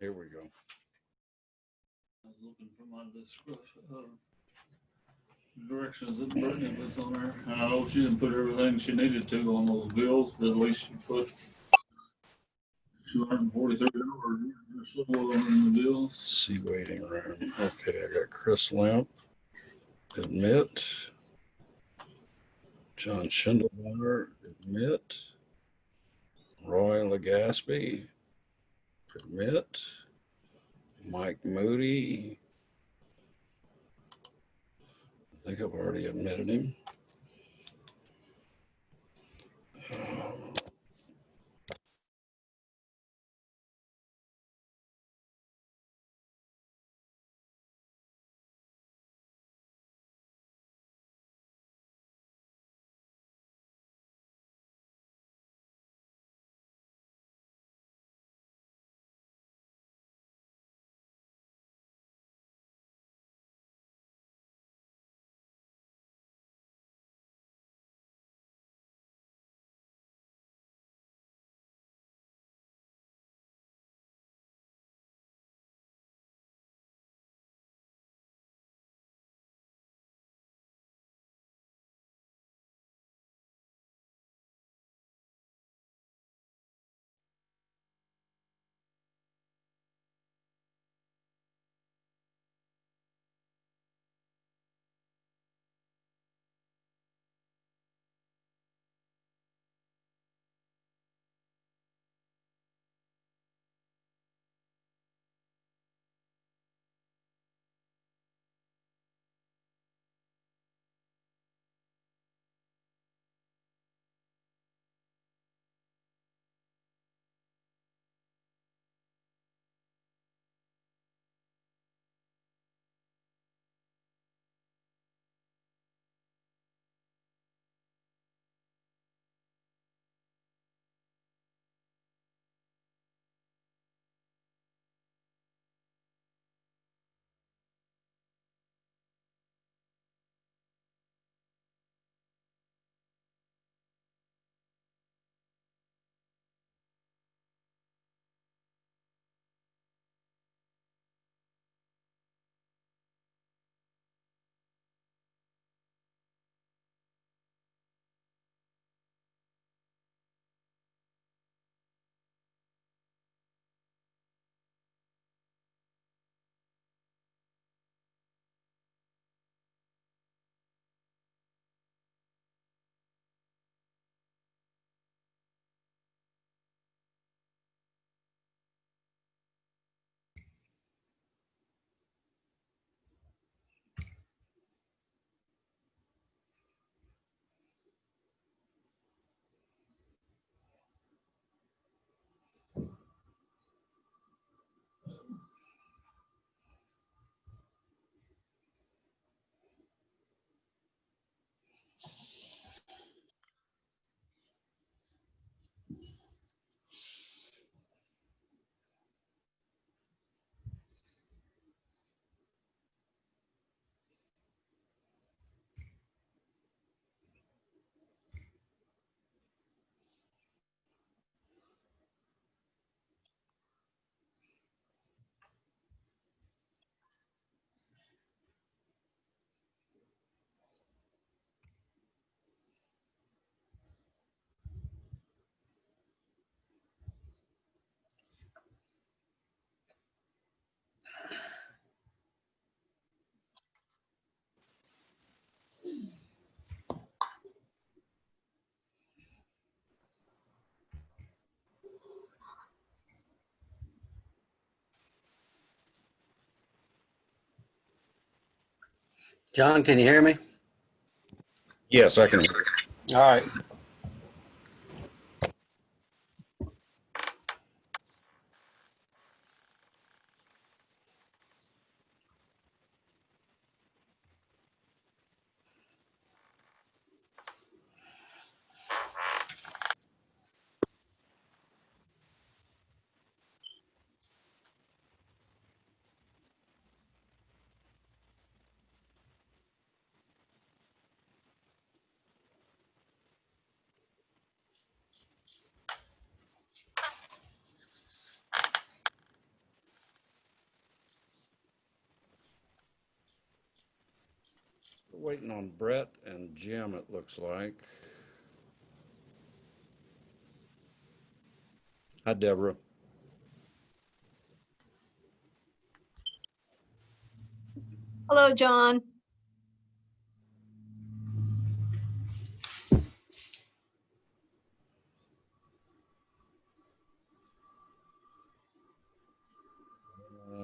Here we go. I was looking for my directions that Brittany puts on there. And I know she didn't put everything she needed to on those bills, but at least she put 243 hours or so on the bills. See waiting room. Okay, I got Chris Lamp. Admit. John Schindelmeyer. Admit. Roy Legaspi. Admit. Mike Moody. I think I've already admitted him. John, can you hear me? Yes, I can. All right. Waiting on Brett and Jim, it looks like. Hi, Deborah. Hello, John.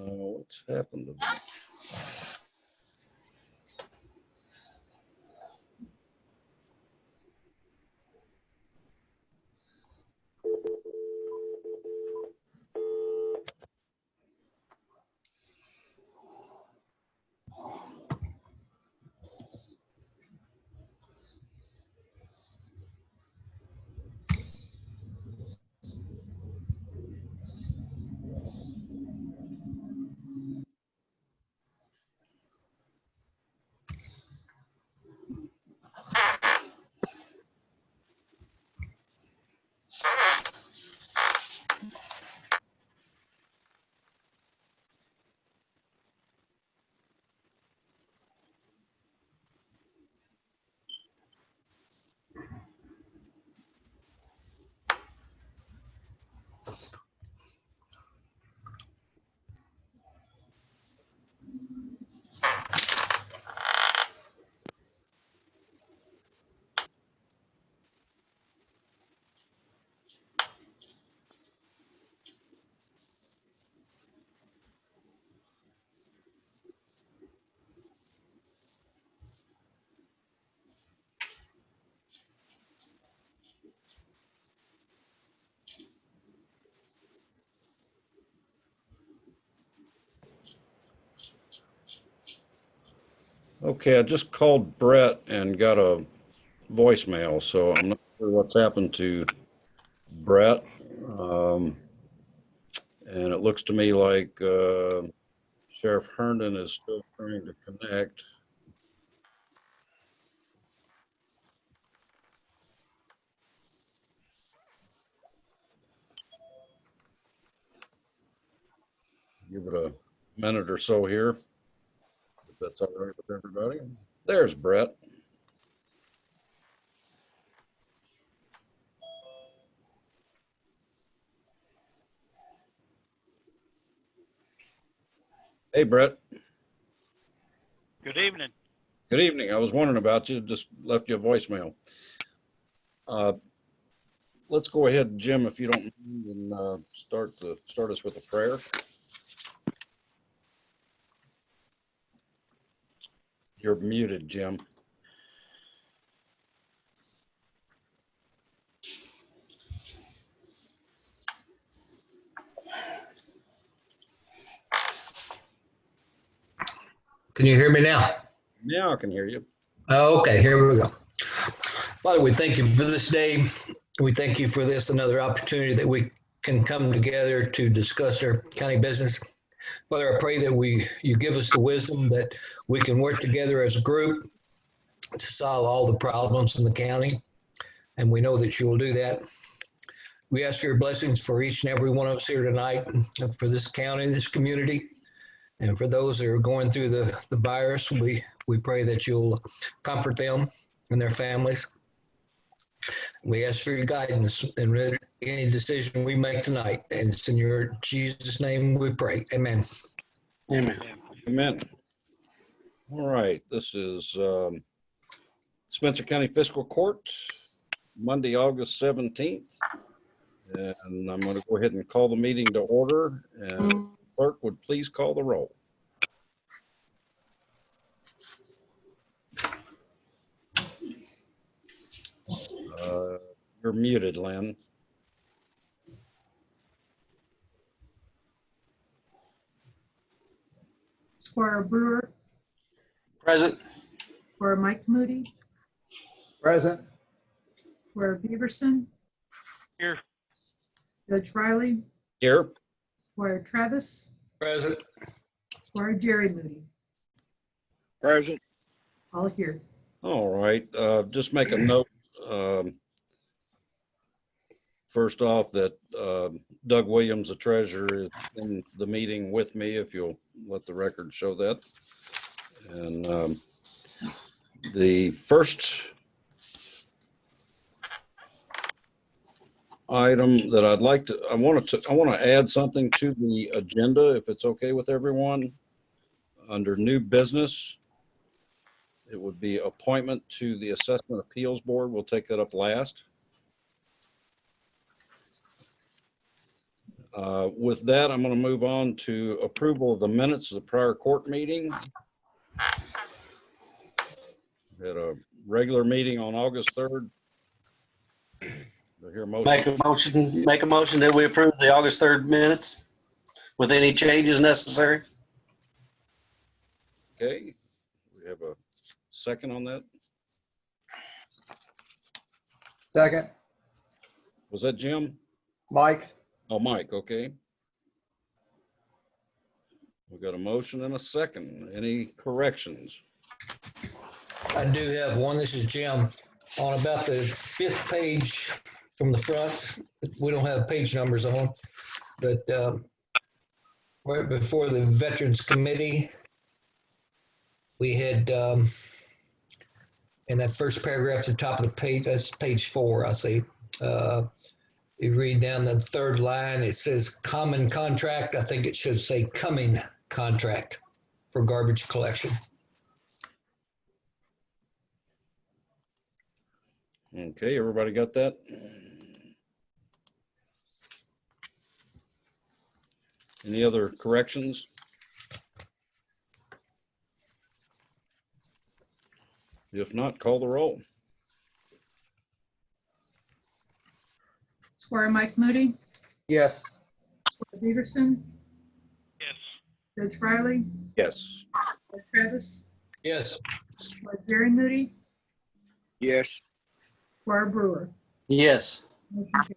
What's happened to them? Okay, I just called Brett and got a voicemail, so I'm not sure what's happened to Brett. And it looks to me like Sheriff Herndon is still trying to connect. Give it a minute or so here, if that's all right with everybody. There's Brett. Hey, Brett. Good evening. Good evening. I was wondering about you. Just left you a voicemail. Let's go ahead, Jim, if you don't mind, and start us with a prayer. You're muted, Jim. Can you hear me now? Now I can hear you. Okay, here we go. Father, we thank you for this day. We thank you for this, another opportunity that we can come together to discuss our county business. Father, I pray that you give us the wisdom that we can work together as a group to solve all the problems in the county. And we know that you will do that. We ask for your blessings for each and every one of us here tonight, and for this county, this community. And for those that are going through the virus, we pray that you'll comfort them and their families. We ask for your guidance in any decision we make tonight. And it's in your Jesus' name we pray. Amen. Amen. Amen. All right. This is Spencer County Fiscal Court, Monday, August 17th. And I'm going to go ahead and call the meeting to order. And clerk would please call the roll. You're muted, Lynn. Squire Brewer, Present. Squire Mike Moody, Present. Squire Beaverson, Here. Judge Riley, Here. Squire Travis, Present. Squire Jerry Moody, Present. all here. All right. Just make a note. First off, that Doug Williams, the treasurer, is in the meeting with me, if you'll let the record show that. And The first item that I want to add something to the agenda, if it's okay with everyone. Under new business, it would be appointment to the Assessment Appeals Board. We'll take that up last. With that, I'm going to move on to approval of the minutes of the prior court meeting. We had a regular meeting on August 3rd. Do I hear a motion? Make a motion that we approve the August 3rd minutes with any changes necessary. Okay, we have a second on that. Second, Was that Jim? Mike. Oh, Mike, okay. We got a motion and a second. Any corrections? I do have one. This is Jim. On about the 5th page from the front, we don't have page numbers on, but right before the Veterans Committee, we had, in that first paragraph at the top of the page, that's page 4, I see. You read down the 3rd line, it says common contract. I think it should say coming contract for garbage collection. Okay, everybody got that? Any other corrections? If not, call the roll. Squire Mike Moody, Yes. Squire Peterson, Yes. Judge Riley, Yes. Squire Travis, Yes. Squire Jerry Moody, Yes. Squire Brewer. Yes. Motion carries.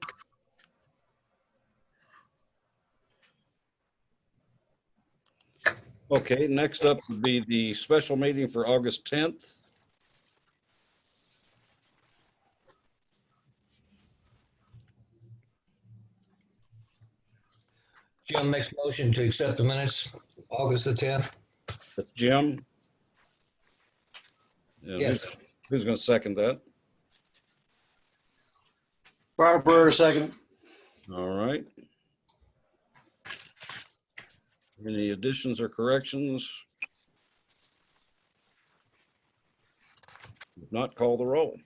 Okay, next up would be the special meeting for August 10th. Jim makes motion to accept the minutes, August the 10th. That's Jim. And Yes. Who's going to second that? Robert Brewer, second. All right. Any additions or corrections? If not, call the roll.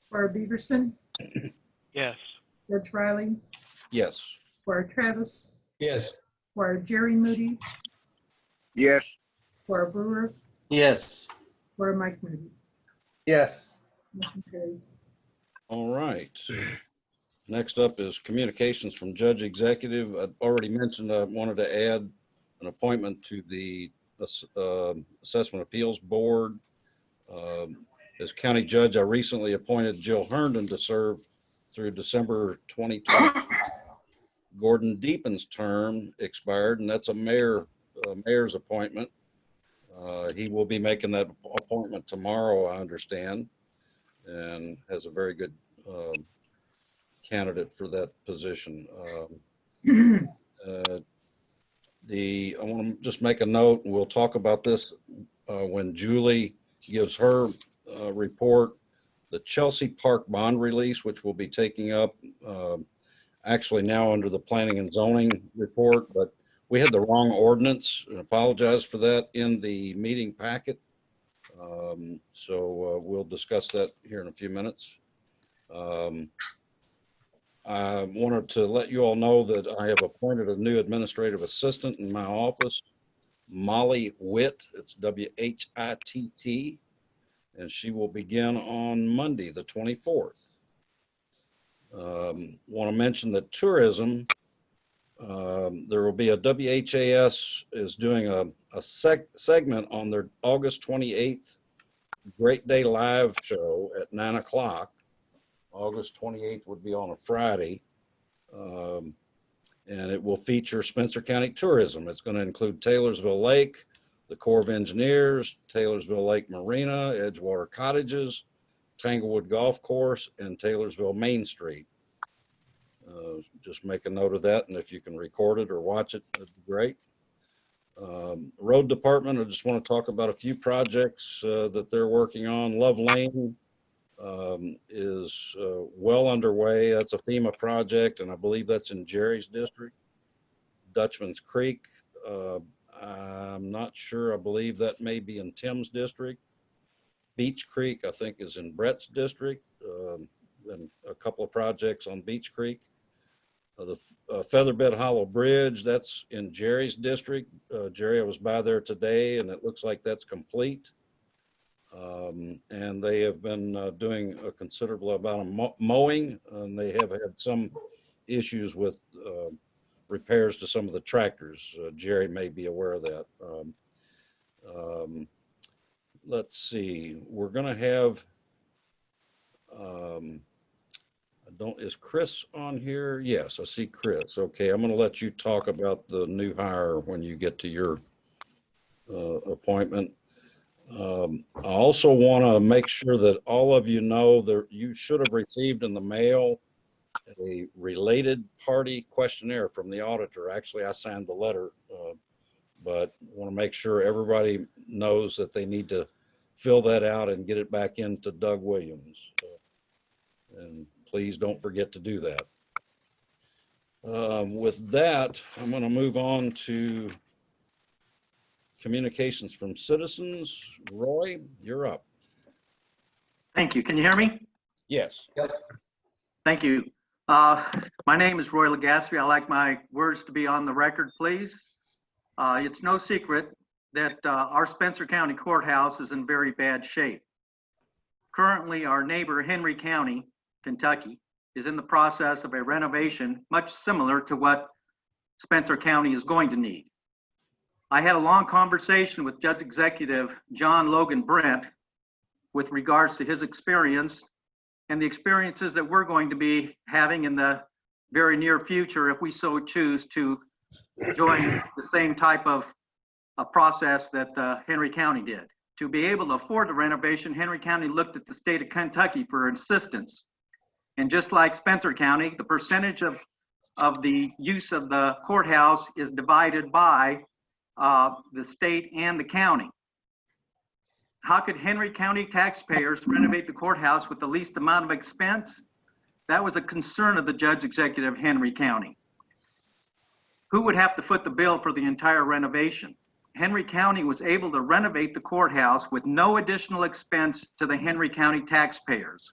Squire Beaverson, Yes. Judge Riley, Yes. Squire Travis, Yes. Squire Jerry Moody, Yes. Squire Brewer, Yes. Squire Mike Moody. Yes. Motion carries. All right. Next up is communications from Judge Executive. I'd already mentioned I wanted to add an appointment to the Assessment Appeals Board. As county judge, I recently appointed Jill Herndon to serve through December 2020. Gordon Deepen's term expired, and that's a mayor's appointment. He will be making that appointment tomorrow, I understand, and has a very good candidate for that position. I want to just make a note, and we'll talk about this when Julie gives her report. The Chelsea Park bond release, which we'll be taking up actually now under the planning and zoning report, but we had the wrong ordinance, and apologize for that, in the meeting packet. So we'll discuss that here in a few minutes. I wanted to let you all know that I have appointed a new administrative assistant in my office, Molly Witt. It's W-H-I-T-T, and she will begin on Monday, the 24th. Want to mention that tourism, there will be a WHAS is doing a segment on their August 28th Great Day Live show at 9 o'clock. August 28th would be on a Friday. And it will feature Spencer County tourism. It's going to include Taylorsville Lake, the Corps of Engineers, Taylorsville Lake Marina, Edgewater Cottages, Tanglewood Golf Course, and Taylorsville Main Street. Just make a note of that, and if you can record it or watch it, that'd be great. Road department, I just want to talk about a few projects that they're working on. Love Lane is well underway. That's a FEMA project, and I believe that's in Jerry's district. Dutchman's Creek, I'm not sure. I believe that may be in Tim's district. Beach Creek, I think, is in Brett's district. And a couple of projects on Beach Creek. The Featherbed Hollow Bridge, that's in Jerry's district. Jerry, I was by there today, and it looks like that's complete. And they have been doing a considerable amount of mowing, and they have had some issues with repairs to some of the tractors. Jerry may be aware of that. Let's see, we're going to have, is Chris on here? Yes, I see Chris. Okay, I'm going to let you talk about the new hire when you get to your appointment. I also want to make sure that all of you know that you should have received in the mail a related party questionnaire from the auditor. Actually, I signed the letter, but want to make sure everybody knows that they need to fill that out and get it back into Doug Williams. And please don't forget to do that. With that, I'm going to move on to communications from citizens. Roy, you're up. Thank you. Can you hear me? Yes. Thank you. My name is Roy Legaspi. I like my words to be on the record, please. It's no secret that our Spencer County Courthouse is in very bad shape. Currently, our neighbor, Henry County, Kentucky, is in the process of a renovation much similar to what Spencer County is going to need. I had a long conversation with Judge Executive John Logan Brent with regards to his experience and the experiences that we're going to be having in the very near future if we so choose to join the same type of a process that Henry County did. To be able to afford the renovation, Henry County looked at the state of Kentucky for assistance. And just like Spencer County, the percentage of the use of the courthouse is divided by the state and the county. How could Henry County taxpayers renovate the courthouse with the least amount of expense? That was a concern of the Judge Executive Henry County. Who would have to foot the bill for the entire renovation? Henry County was able to renovate the courthouse with no additional expense to the Henry County taxpayers.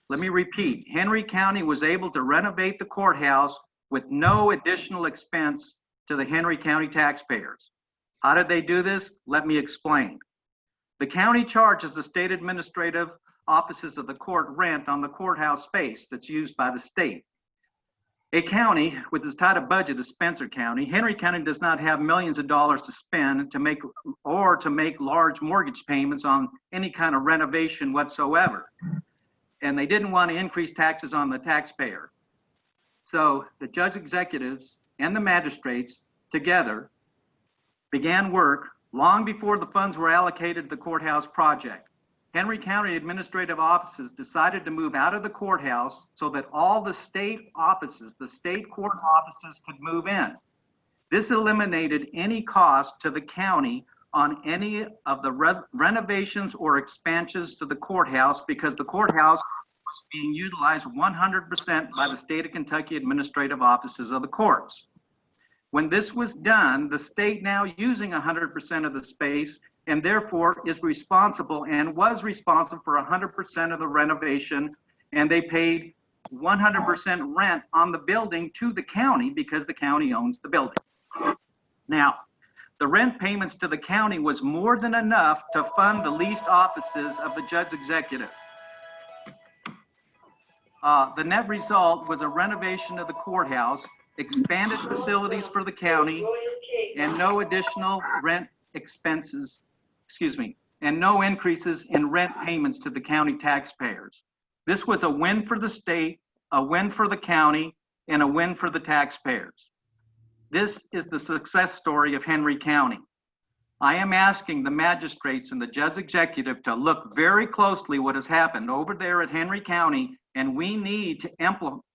Let me repeat, Henry County was able to renovate the courthouse with no additional expense to the Henry County taxpayers. How did they do this? Let me explain. The county charges the state administrative offices of the court rent on the courthouse space that's used by the state. A county with as tight a budget as Spencer County, Henry County does not have millions of dollars to spend to make large mortgage payments on any kind of renovation whatsoever. And they didn't want to increase taxes on the taxpayer. So the judge executives and the magistrates together began work long before the funds were allocated to the courthouse project. Henry County administrative offices decided to move out of the courthouse so that all the state offices, the state court offices, could move in. This eliminated any cost to the county on any of the renovations or expansions to the courthouse because the courthouse was being utilized 100% by the state of Kentucky administrative offices of the courts. When this was done, the state now using 100% of the space and therefore is responsible and was responsible for 100% of the renovation, and they paid 100% rent on the building to the county because the county owns the building. Now, the rent payments to the county was more than enough to fund the leased offices of the judge executive. The net result was a renovation of the courthouse, expanded facilities for the county, and no additional rent expenses, and no increases in rent payments to the county taxpayers. This was a win for the state, a win for the county, and a win for the taxpayers. This is the success story of Henry County. I am asking the magistrates and the judge executive to look very closely what has happened over there at Henry County, and we need to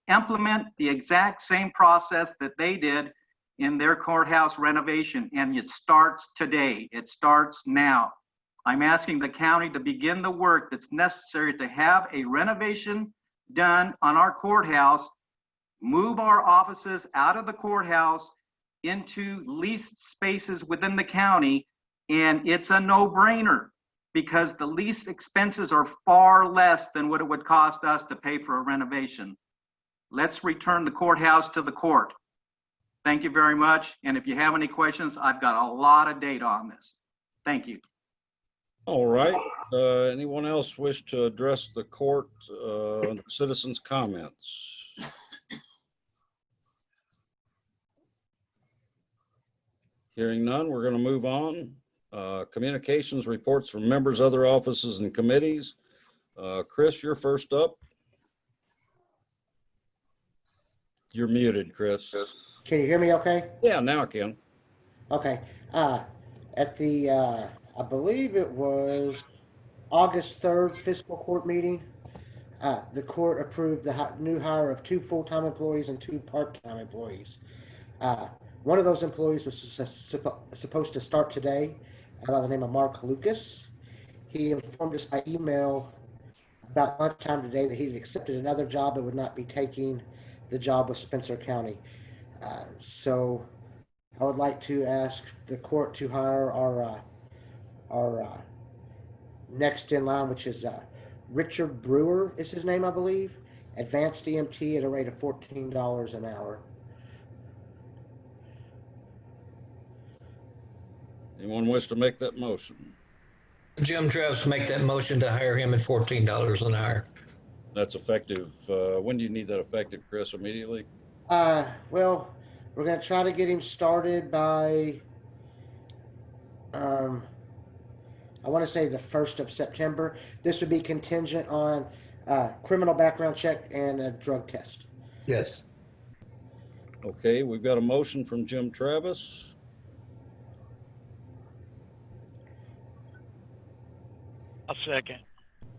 implement the exact same process that they did in their courthouse renovation, and it starts today. It starts now. I'm asking the county to begin the work that's necessary to have a renovation done on our courthouse, move our offices out of the courthouse into leased spaces within the county, and it's a no-brainer because the lease expenses are far less than what it would cost us to pay for a renovation. Let's return the courthouse to the court. Thank you very much. And if you have any questions, I've got a lot of data on this. Thank you. All right. Anyone else wish to address the court, citizens' comments? Hearing none, we're going to move on. Communications reports from members, other offices and committees. Chris, you're first up. You're muted, Chris. Can you hear me okay? Yeah, now I can. Okay. At the, I believe it was August 3rd fiscal court meeting, the court approved the new hire of 2 full-time employees and 2 part-time employees. One of those employees was supposed to start today by the name of Mark Lucas. He informed us by email about lunchtime today that he had accepted another job and would not be taking the job with Spencer County. So I would like to ask the court to hire our next in line, which is Richard Brewer is his name, I believe. Advanced EMT at a rate of $14 an hour. Anyone wish to make that motion? Jim Travis make that motion to hire him at $14 an hour. That's effective. When do you need that effective, Chris? Immediately? Well, we're going to try to get him started by, I want to say the 1st of September. This would be contingent on criminal background check and a drug test. Yes. Okay, we've got a motion from Jim Travis. I'll second.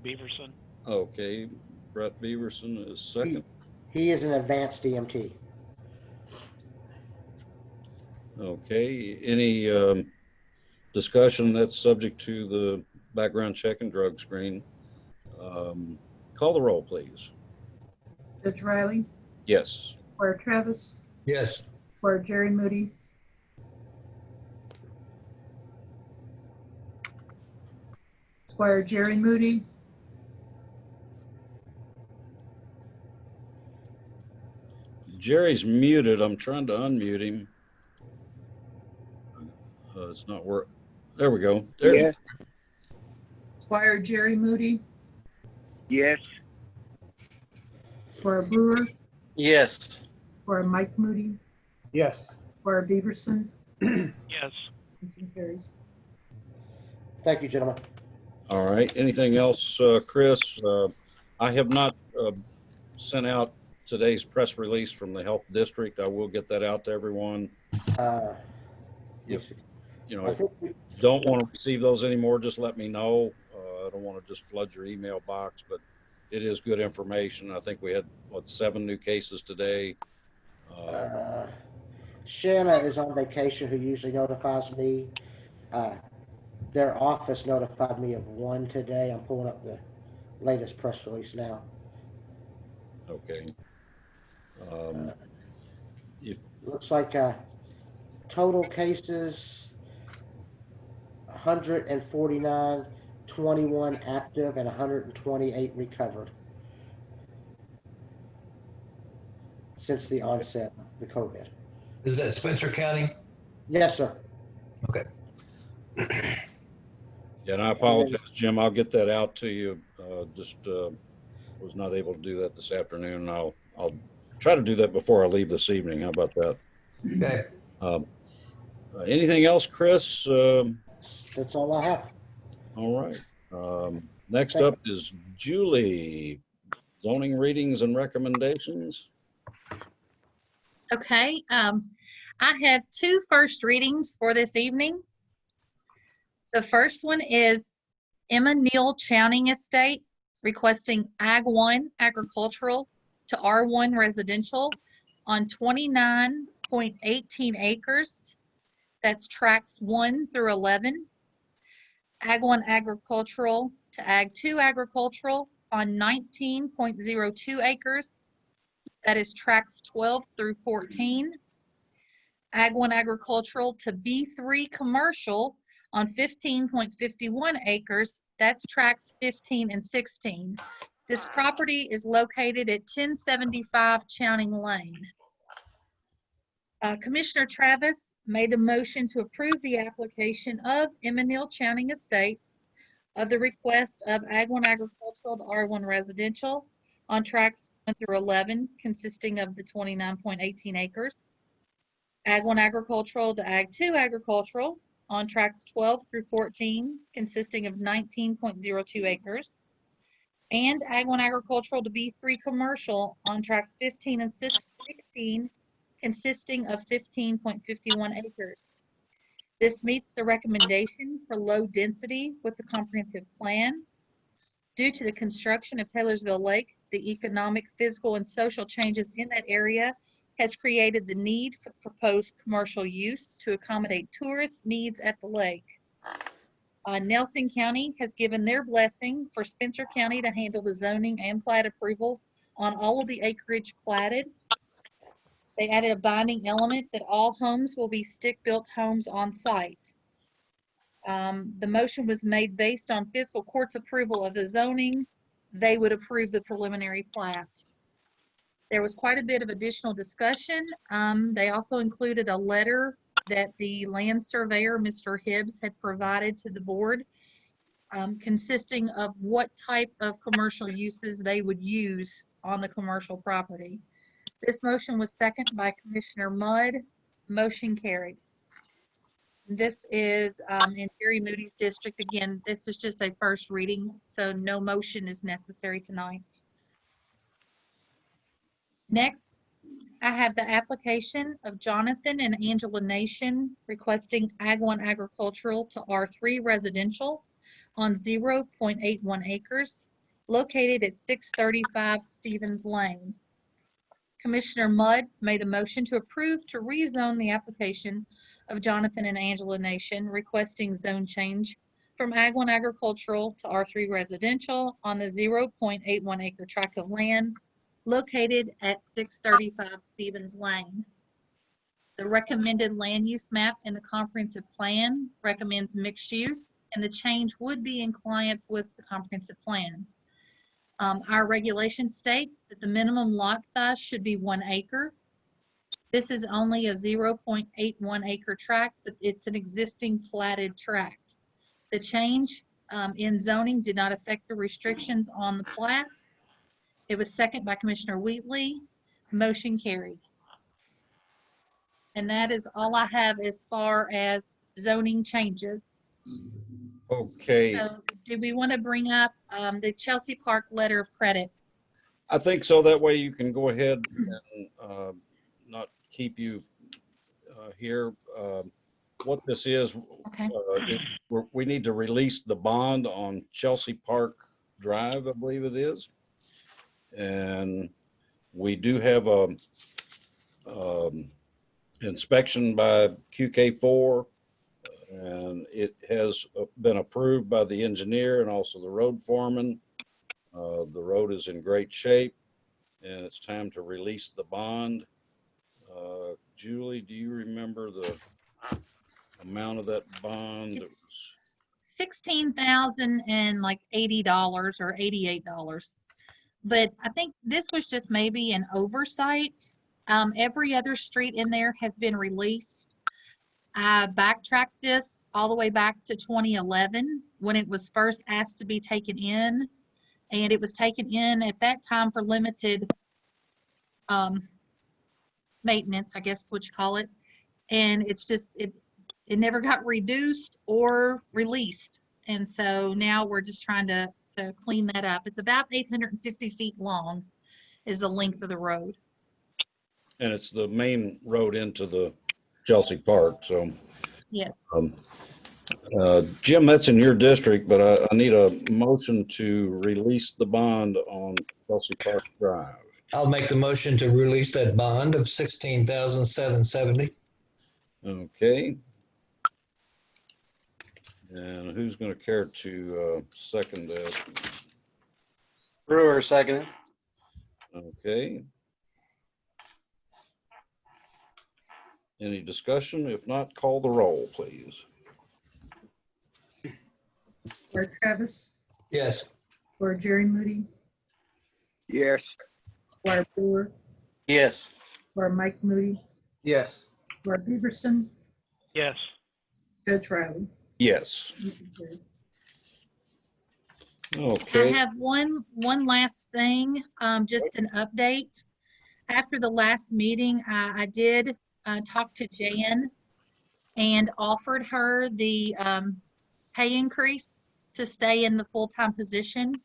Beaverson. Okay, Brett Beaverson is second. He is an advanced EMT. Okay, any discussion that's subject to the background check and drug screen? Call the roll, please. Judge Riley, Yes. Squire Travis, Yes. Squire Jerry Moody, Squire Jerry Moody, Jerry's muted. I'm trying to unmute him. It's not work. There we go. There's Yes. Squire Jerry Moody, Yes. Squire Brewer, Yes. Squire Mike Moody, Yes. Squire Beaverson. Yes. Motion carries. Thank you, gentlemen. all right. Anything else, Chris? I have not sent out today's press release from the health district. I will get that out to everyone. If you I think we, don't want to receive those anymore, just let me know. I don't want to just flood your email box, but it is good information. I think we had, 7 new cases today. Shanna is on vacation, who usually notifies me. Their office notified me of 1 today. I'm pulling up the latest press release now. Okay. Looks like total cases 149, 21 active, and 128 recovered since the onset of the COVID. Is that Spencer County? Yes, sir. Okay. Yeah, and I apologize, Jim. I'll get that out to you. Was not able to do that this afternoon. I'll try to do that before I leave this evening. How about that? Okay. Anything else, Chris? That's all I have. All right. Next up is Julie. Zoning readings and recommendations. Okay, I have 2 first readings for this evening. The first one is Emma Neal Chowning Estate requesting Ag 1 agricultural to R1 residential on 29 0.18 acres. That's tracts 1 through 11. Ag 1 agricultural to Ag 2 agricultural on 19.02 acres. That is tracts 12 through 14. Ag 1 agricultural to B3 commercial on 15.51 acres. That's tracts 15 and 16. This property is located at 1075 Chowning Lane. Commissioner Travis made a motion to approve the application of Emma Neal Chowning Estate of the request of Ag 1 agricultural to R1 residential on tracts 1 through 11, consisting of the 29.18 acres. Ag 1 agricultural to Ag 2 agricultural on tracts 12 through 14, consisting of 19.02 acres. And Ag 1 agricultural to B3 commercial on tracts 15 and 16, consisting of 15.51 acres. This meets the recommendation for low density with the comprehensive plan. Due to the construction of Taylorsville Lake, the economic, physical, and social changes in that area has created the need for the proposed commercial use to accommodate tourist needs at the lake. Nelson County has given their blessing for Spencer County to handle the zoning and plat approval on all of the acreage platted. They added a binding element that all homes will be stick-built homes on site. The motion was made based on fiscal court's approval of the zoning. They would approve the preliminary plat. There was quite a bit of additional discussion. They also included a letter that the land surveyor, Mr. Hibbs, had provided to the board, consisting of what type of commercial uses they would use on the commercial property. This motion was seconded by Commissioner Mudd. Motion carried. This is in Jerry Moody's district. Again, this is just a first reading, so no motion is necessary tonight. Next, I have the application of Jonathan and Angela Nation requesting Ag 1 agricultural to R3 residential on 0.81 acres located at 635 Stevens Lane. Commissioner Mudd made a motion to approve to rezone the application of Jonathan and Angela Nation requesting zone change from Ag 1 agricultural to R3 residential on the 0.81 acre tract of land located at 635 Stevens Lane. The recommended land use map in the comprehensive plan recommends mixed use, and the change would be in compliance with the comprehensive plan. Our regulations state that the minimum lot size should be 1 acre. This is only a 0.81 acre tract, but it's an existing platted tract. The change in zoning did not affect the restrictions on the plat. It was seconded by Commissioner Wheatley. Motion carried. And that is all I have as far as zoning changes. Okay, So did we want to bring up the Chelsea Park letter of credit? I think so. That way you can go ahead and not keep you here. What this is, Okay. we need to release the bond on Chelsea Park Drive, I believe it is. And we do have a inspection by QK4, and it has been approved by the engineer and also the road foreman. The road is in great shape, and it's time to release the bond. Julie, do you remember the amount of that bond? It's $16,080 or $88. But I think this was just maybe an oversight. Every other street in there has been released. I backtracked this all the way back to 2011 when it was first asked to be taken in. And it was taken in at that time for limited maintenance, I guess is what you call it. And it's just, it never got reduced or released. And so now we're just trying to clean that up. It's about 850 feet long is the length of the road. And it's the main road into the Chelsea Park, so. Yes. Jim, that's in your district, but I need a motion to release the bond on Chelsea Park Drive. I'll make the motion to release that bond of 16,770. Okay. And who's going to care to second that? Brewer, second. Okay. Any discussion? If not, call the roll, please. Squire Travis, Yes. Squire Jerry Moody, Yes. Squire Brewer, Yes. Squire Mike Moody, Yes. Squire Beaverson, Yes. Judge Riley. Yes. Motion carried. I Okay. have one last thing, just an update. After the last meeting, I did talk to Jan and offered her the pay increase to stay in the full-time position.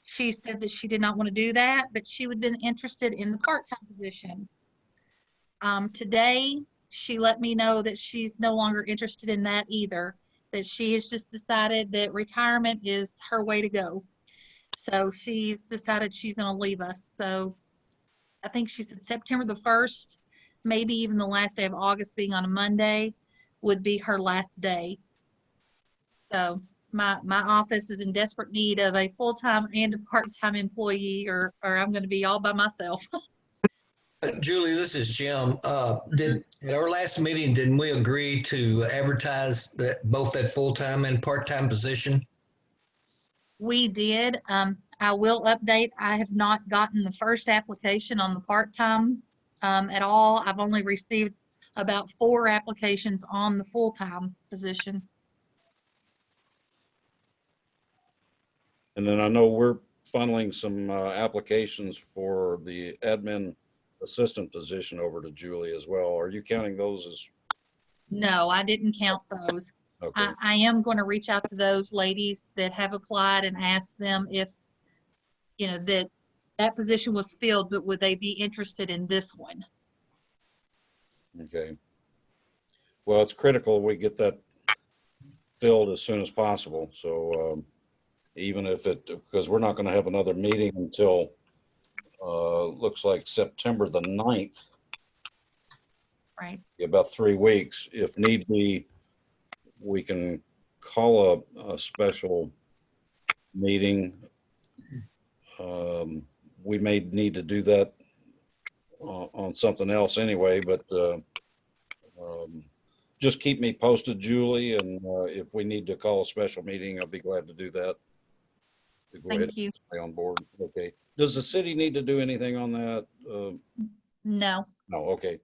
She said that she did not want to do that, but she would have been interested in the part-time position. Today, she let me know that she's no longer interested in that either, that she has just decided that retirement is her way to go. So she's decided she's going to leave us. So I think she said September the 1st, maybe even the last day of August being on a Monday would be her last day. So my office is in desperate need of a full-time and a part-time employee, or I'm going to be all by myself. Julie, this is Jim. At our last meeting, didn't we agree to advertise both that full-time and part-time position? We did. I will update. I have not gotten the first application on the part-time at all. I've only received about 4 applications on the full-time position. And then I know we're funneling some applications for the admin assistant position over to Julie as well. Are you counting those as? No, I didn't count those. Okay. I am going to reach out to those ladies that have applied and ask them if, you know, that position was filled, but would they be interested in this one? Okay. Well, it's critical we get that filled as soon as possible. So even if because we're not going to have another meeting until looks like September the 9th. Right. About 3 weeks. If need be, we can call a special meeting. We may need to do that on something else anyway, but just keep me posted, Julie, and if we need to call a special meeting, I'll be glad to do that. To go ahead Thank you. and stay on board. Okay. Does the city need to do anything on that? No. No. Okay.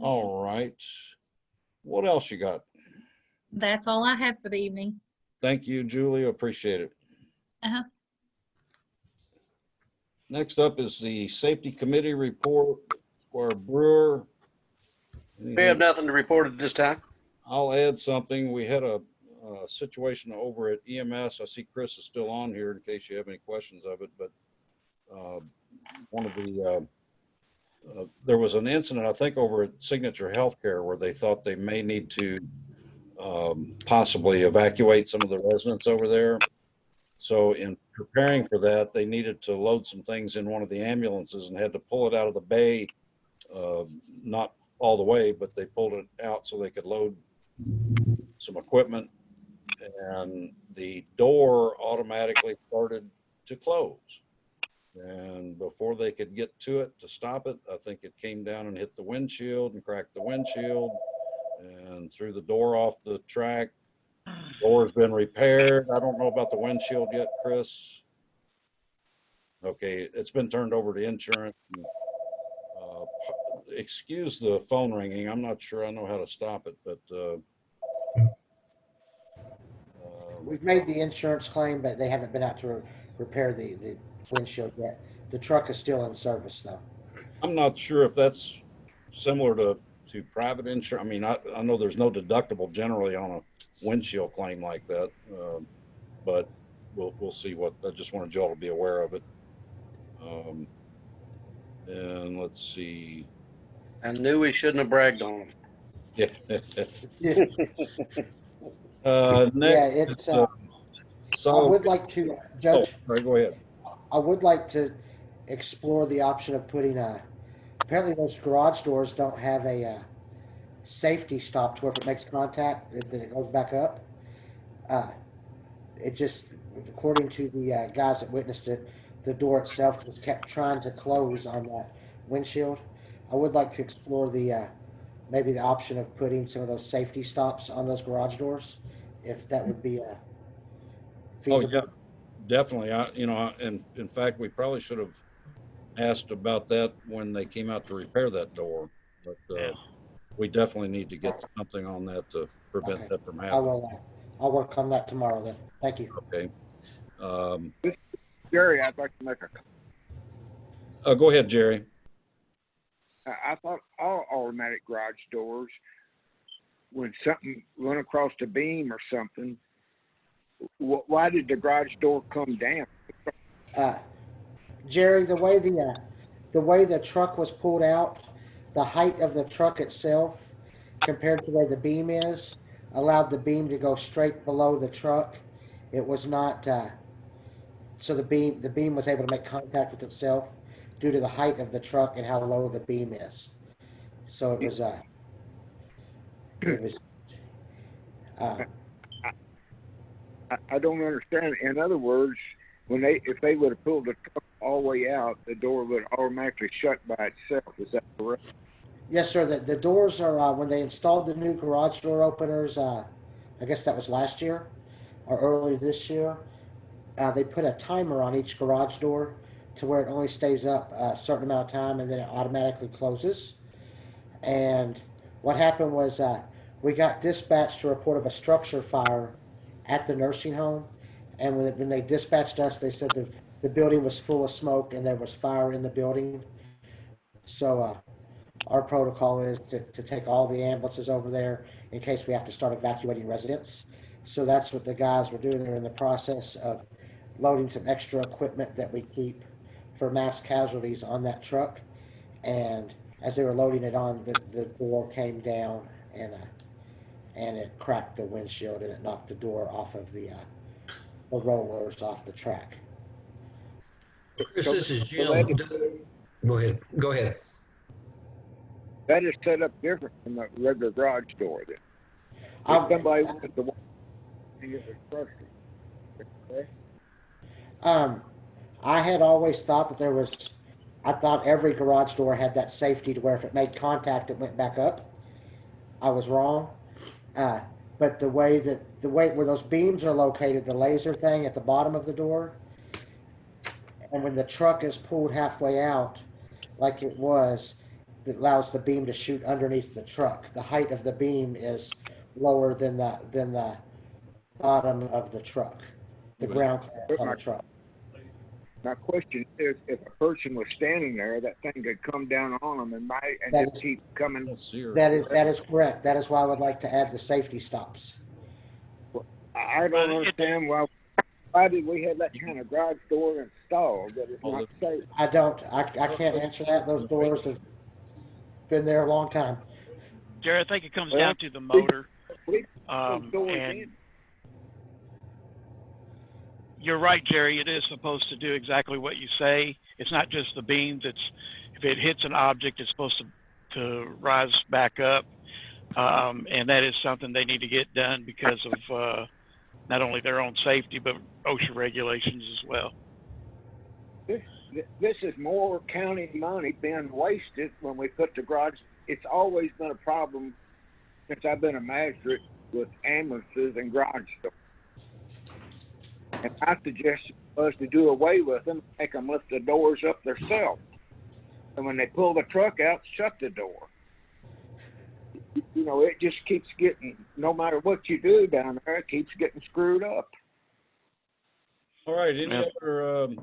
All right. What else you got? That's all I have for the evening. Thank you, Julie. Appreciate it. Uh-huh. Next up is the Safety Committee report for Brewer. We have nothing to report at this time. I'll add something. We had a situation over at EMS. I see Chris is still on here in case you have any questions of it, but one of the there was an incident, I think, over at Signature Healthcare where they thought they may need to possibly evacuate some of the residents over there. So in preparing for that, they needed to load some things in one of the ambulances and had to pull it out of the bay, not all the way, but they pulled it out so they could load some equipment, and the door automatically started to close. And before they could get to it to stop it, I think it came down and hit the windshield and cracked the windshield and threw the door off the track. Door's been repaired. I don't know about the windshield yet, Chris. Okay, it's been turned over to insurance. Excuse the phone ringing. I'm not sure I know how to stop it, but We've made the insurance claim, but they haven't been out to repair the windshield yet. The truck is still in service though. I'm not sure if that's similar to private insurance. I mean, I know there's no deductible generally on a windshield claim like that, but we'll see what. I just wanted you all to be aware of it. And let's see. I knew we shouldn't have bragged on them. Yeah. Yeah, Next, I would like to, Judge, sorry, go ahead. I would like to explore the option of putting apparently those garage doors don't have a safety stop to where if it makes contact, then it goes back up. Uh, it just, according to the guys that witnessed it, the door itself just kept trying to close on that windshield. I would like to explore the maybe the option of putting some of those safety stops on those garage doors, if that would be Oh, feasible. yeah, definitely. In fact, we probably should have asked about that when they came out to repair that door. But we definitely need to get something on that to prevent Okay. that from I happening. will. I'll work on that tomorrow then. Thank you. Okay. Jerry, I'd like to make Go ahead, Jerry. I thought all automatic garage doors, when something run across the beam or something, why did the garage door come down? Jerry, the way the truck was pulled out, the height of the truck itself compared to where the beam is allowed the beam to go straight below the truck. It was not so the beam was able to make contact with itself due to the height of the truck and how low the beam is. So it was uh, I don't understand. In other words, if they would have pulled the truck all the way out, the door would automatically shut by itself. Is that correct? yes, sir. The doors are when they installed the new garage door openers. I guess that was last year or early this year. They put a timer on each garage door to where it only stays up a certain amount of time and then it automatically closes. And what happened was we got dispatched to report of a structure fire at the nursing home. And when they dispatched us, they said the building was full of smoke and there was fire in the building. So our protocol is to take all the ambulances over there in case we have to start evacuating residents. So that's what the guys were doing. They're in the process of loading some extra equipment that we keep for mass casualties on that truck. And as they were loading it on, the door came down and it cracked the windshield and it knocked the door off of the rollers off the track. Chris, this is So that Jim. Go ahead. Go ahead. that is set up different from the regular garage door. Then, I- if somebody wants to walk in the structure, okay? I had always thought that I thought every garage door had that safety to where if it made contact, it went back up. I was wrong. But the way where those beams are located, the laser thing at the bottom of the door, and when the truck is pulled halfway out, like it was, it allows the beam to shoot underneath the truck. The height of the beam is lower than the bottom of the truck, the ground clearance on the truck. My question is, if a person was standing there, that thing could come down on them and just keep coming. That is correct. That is why I would like to add the safety stops. I don't understand why did we have that kind of garage door installed that is not safe? I can't answer that. Those doors have been there a long time. Jerry, I think it comes down to the motor. And you're right, Jerry. It is supposed to do exactly what you say. It's not just the beams. If it hits an object, it's supposed to rise back up. And that is something they need to get done because of not only their own safety, but OSHA regulations as well. This is more county money being wasted when we put the garage. It's always been a problem since I've been a magistrate with ambulances and garage doors. And I suggest us to do away with them, make them lift the doors up themselves. And when they pull the truck out, shut the door. You know, it just keeps getting, no matter what you do down there, it keeps getting screwed up. All right. Any other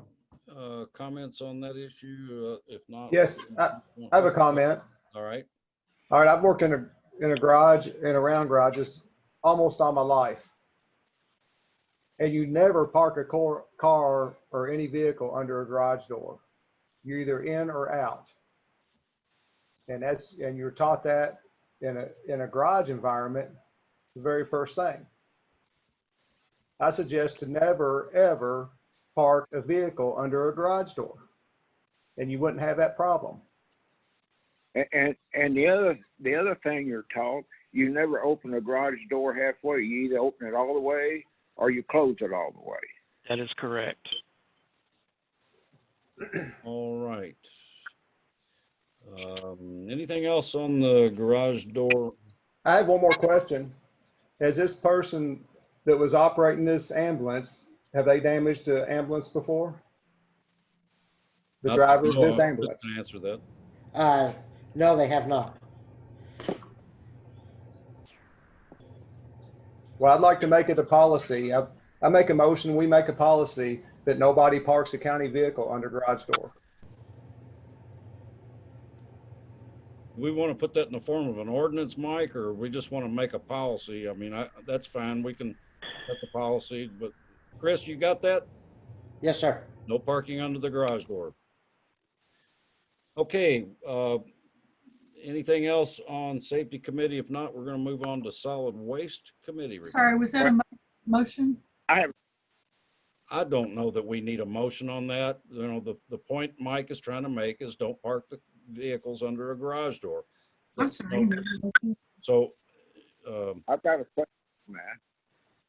comments on that issue? If not, Yes, I have a comment. All right. All right, I've worked in a garage and around garages almost all my life. And you never park a car or any vehicle under a garage door. You're either in or out. And you're taught that in a garage environment, the very first thing. I suggest to never, ever park a vehicle under a garage door. and you wouldn't have that problem. And the other thing you're taught, you never open a garage door halfway. You either open it all the way or you close it all the way. That is correct. All right. Anything else on the garage door? I have one more question. Has this person that was operating this ambulance, have they damaged the ambulance before? The driver of this ambulance? Answer that. No, they have not. Well, I'd like to make it a policy. I make a motion, we make a policy that nobody parks a county vehicle under garage door. We want to put that in the form of an ordinance, Mike, or we just want to make a policy? I mean, that's fine. We can set the policy, but Chris, you got that? Yes, sir. No parking under the garage door. Okay, anything else on safety committee? If not, we're going to move on to solid waste committee. Sorry, was that a motion? I don't know that we need a motion on that. You know, the point Mike is trying to make is don't park the vehicles under a garage door. I'm sorry. So, I've got a question, man.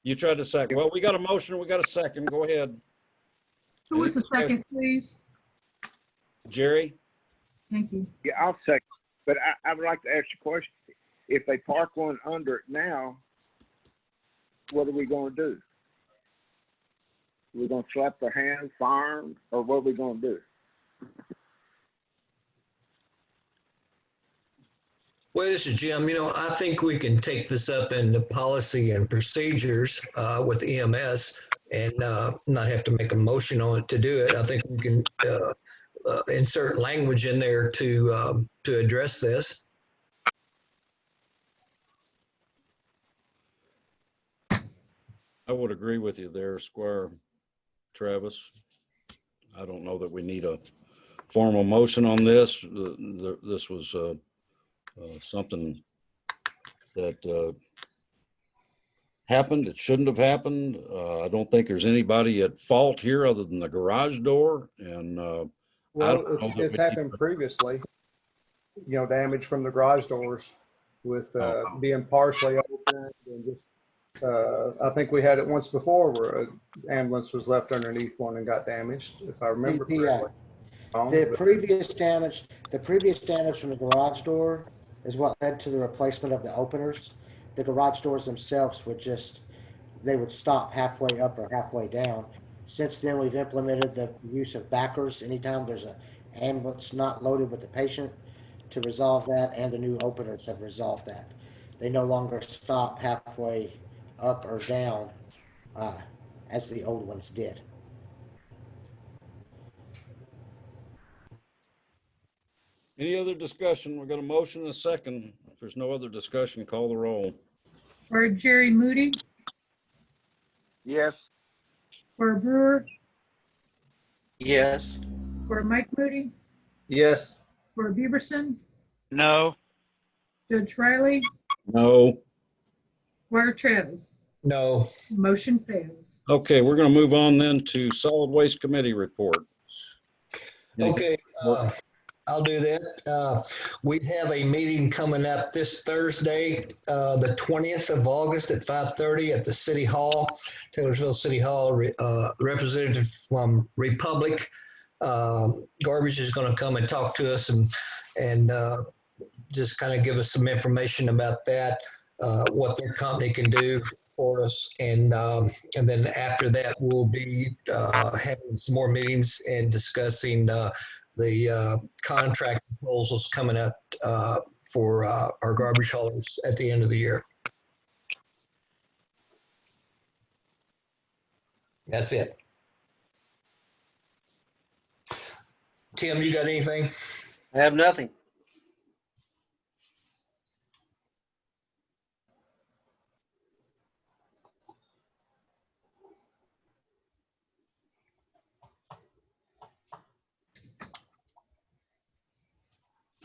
you tried to second. Well, we got a motion. We got a second. Go ahead. Who was the second, please? Jerry? Thank you. Yeah, I'll second. But I would like to ask you a question. If they park one under it now, what are we going to do? We're going to slap their hands, fire them, or what are we going to do? Well, this is Jim. You know, I think we can take this up in the policy and procedures with EMS and not have to make a motion on it to do it. I think we can insert language in there to address this. I would agree with you there, Squire Travis. I don't know that we need a formal motion on this. This was something that happened. It shouldn't have happened. I don't think there's anybody at fault here other than the garage door. And Well, it's happened previously, you know, damage from the garage doors with being partially opened and just, I think we had it once before where an ambulance was left underneath one and got damaged, if I remember correctly. The previous damage from the garage door is what led to the replacement of the openers. The garage doors themselves they would stop halfway up or halfway down. Since then, we've implemented the use of backers anytime there's an ambulance not loaded with the patient to resolve that, and the new openers have resolved that. They no longer stop halfway up or down as the old ones did. any other discussion? We've got a motion and a second. If there's no other discussion, call the roll. For Jerry Moody, Yes. for Brewer, Yes. for Mike Moody, Yes. for Bieberson, No. Judge Riley, No. Squire Travis. No. Motion fails. Okay, we're going to move on then to solid waste committee report. Okay, I'll do that. We have a meeting coming up this Thursday, the 20th of August at 5:30 at the City Hall, Taylorsville City Hall. Representative from Republic Garbage is going to come and talk to us and just kind of give us some information about that, what their company can do for us. And then after that, we'll be having some more meetings and discussing the contract proposals coming up for our garbage haulers at the end of the year. That's it. Tim, you got anything? I have nothing.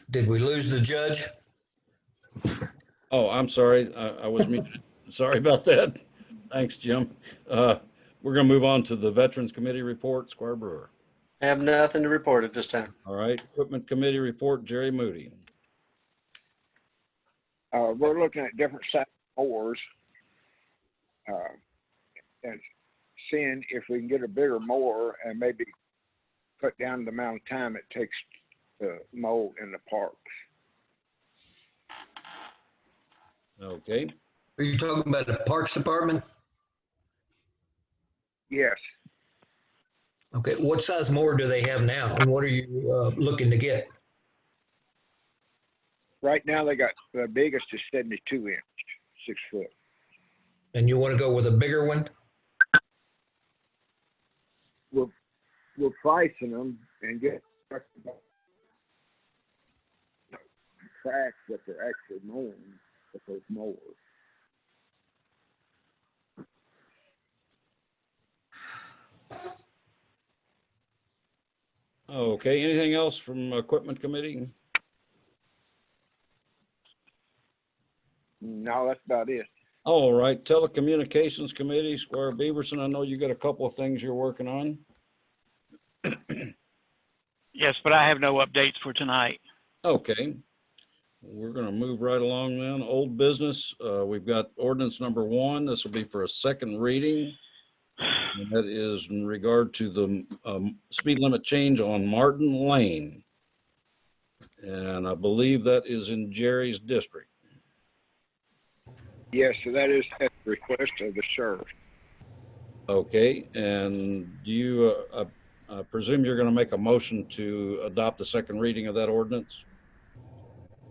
Did we lose the judge? Oh, I'm sorry. I was muted. Sorry about that. Thanks, Jim. We're going to move on to the Veterans Committee report. Squire Brewer. Have nothing to report at this time. All right, Equipment Committee report, Jerry Moody. We're looking at different size mowers, and seeing if we can get a bigger mower and maybe cut down the amount of time it takes to mow in the parks. Okay, Are you talking about the Parks Department? Yes, Okay, what size mower do they have now, and what are you looking to get? right now they got the biggest is 72 inch, 6 foot. And you want to go with a bigger one? We're pricing them and get tracks that they're actually mowing with those mowers. okay, anything else from Equipment Committee? No, that's about it. All right, Telecommunications Committee, Squire Beaverson, I know you got a couple of things you're working on. Yes, but I have no updates for tonight. Okay, we're gonna move right along then. Old business, we've got ordinance number 1. This will be for a second reading. And that is in regard to the speed limit change on Martin Lane. And I believe that is in Jerry's district. Yes, so that is at the request of the sheriff. Okay, and do you, I presume you're gonna make a motion to adopt the second reading of that ordinance?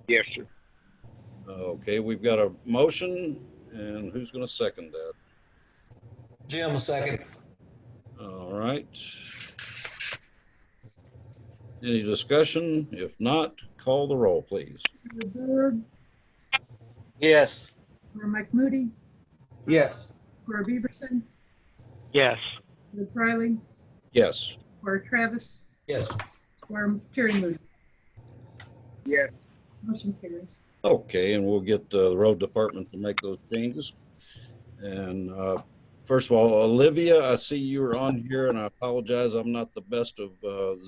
Yes, sir. Okay, we've got a motion, and who's gonna second that? Jim, a second. All right. Any discussion? If not, call the roll, please. Squire Bird, Yes. Squire Mike Moody, Yes. Squire Beaverson, Yes. Judge Riley, Yes. Squire Travis, Yes. Squire Jerry Moody. Yes. Motion carries. Okay, and we'll get the road department to make those changes. And first of all, Olivia, I see you're on here, and I apologize, I'm not the best of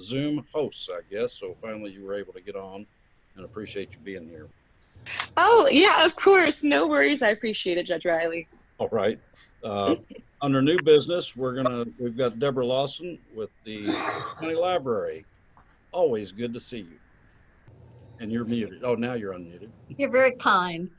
Zoom hosts, I guess. So finally you were able to get on, and appreciate you being here. Oh, yeah, of course. No worries. I appreciate it, Judge Riley. All right. Under new business, we've got Deborah Lawson with the County Library. Always good to see you. And you're muted. Oh, now you're unmuted. You're very kind.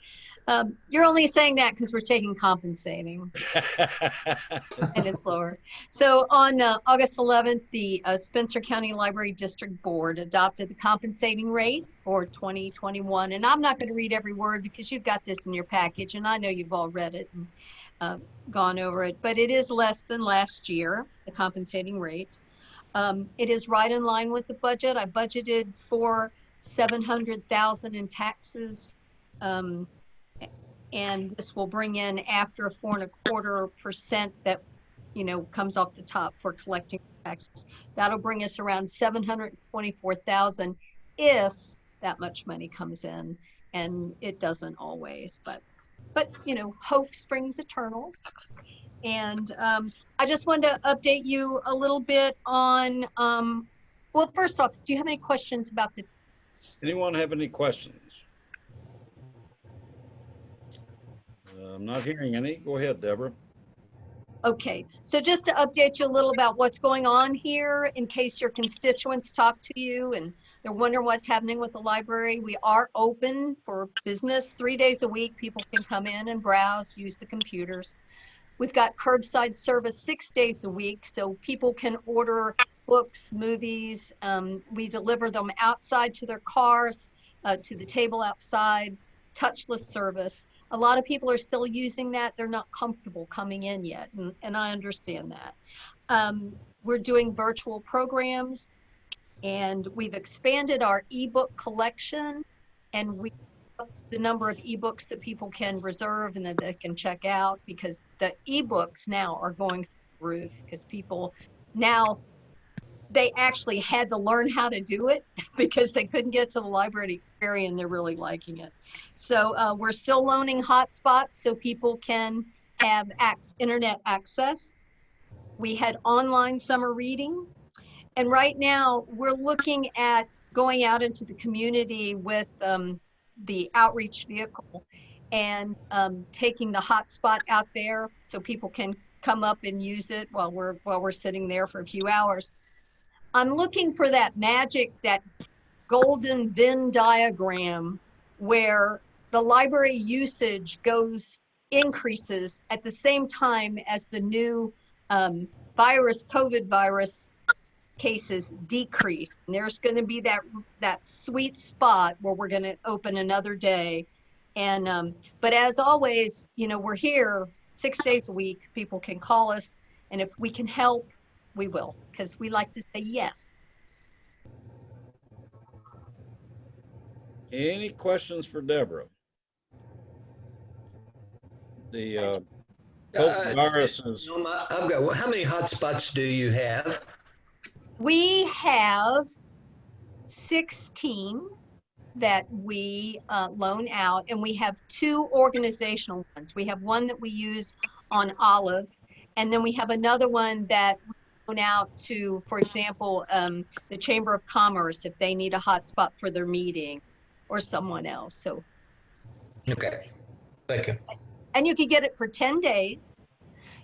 You're only saying that because we're taking compensating and it's lower. So on August 11th, the Spencer County Library District Board adopted the compensating rate for 2021. And I'm not going to read every word because you've got this in your package and I know you've all read it and gone over it, but it is less than last year, the compensating rate. It is right in line with the budget. I budgeted for $700,000 in taxes. And this will bring in after 4.25% that, comes off the top for collecting taxes. That'll bring us around 724,000 if that much money comes in, and it doesn't always, but hope springs eternal. And I just wanted to update you a little bit on, well, first off, do you have any questions about the? Anyone have any questions? I'm not hearing any. Go ahead, Deborah. Okay, so just to update you a little about what's going on here in case your constituents talk to you and they're wondering what's happening with the library. We are open for business 3 days a week. People can come in and browse, use the computers. We've got curbside service 6 days a week, so people can order books, movies. We deliver them outside to their cars, to the table outside, touchless service. A lot of people are still using that. They're not comfortable coming in yet, and I understand that. We're doing virtual programs, and we've expanded our ebook collection, and we upped the number of ebooks that people can reserve and that they can check out, because the ebooks now are going through the roof because people now, they actually had to learn how to do it because they couldn't get to the library and they're really liking it. So we're still loaning hotspots so people can have internet access. We had online summer reading, And right now, we're looking at going out into the community with the outreach vehicle and taking the hotspot out there so people can come up and use it while we're sitting there for a few hours. I'm looking for that magic, that golden Venn diagram where the library usage increases at the same time as the new COVID virus cases decrease. And there's going to be that sweet spot where we're going to open another day. And but as always, we're here 6 days a week. People can call us, and if we can help, we will, because we like to say yes. Any questions for Deborah? The COVID virus is. I've got, how many hotspots do you have? We have 16 that we loan out, and we have 2 organizational ones. We have one that we use on Olive, and then we have another one that we loan out to, for example, the Chamber of Commerce if they need a hotspot for their meeting, or someone else. So, Okay, thank you. and you can get it for 10 days.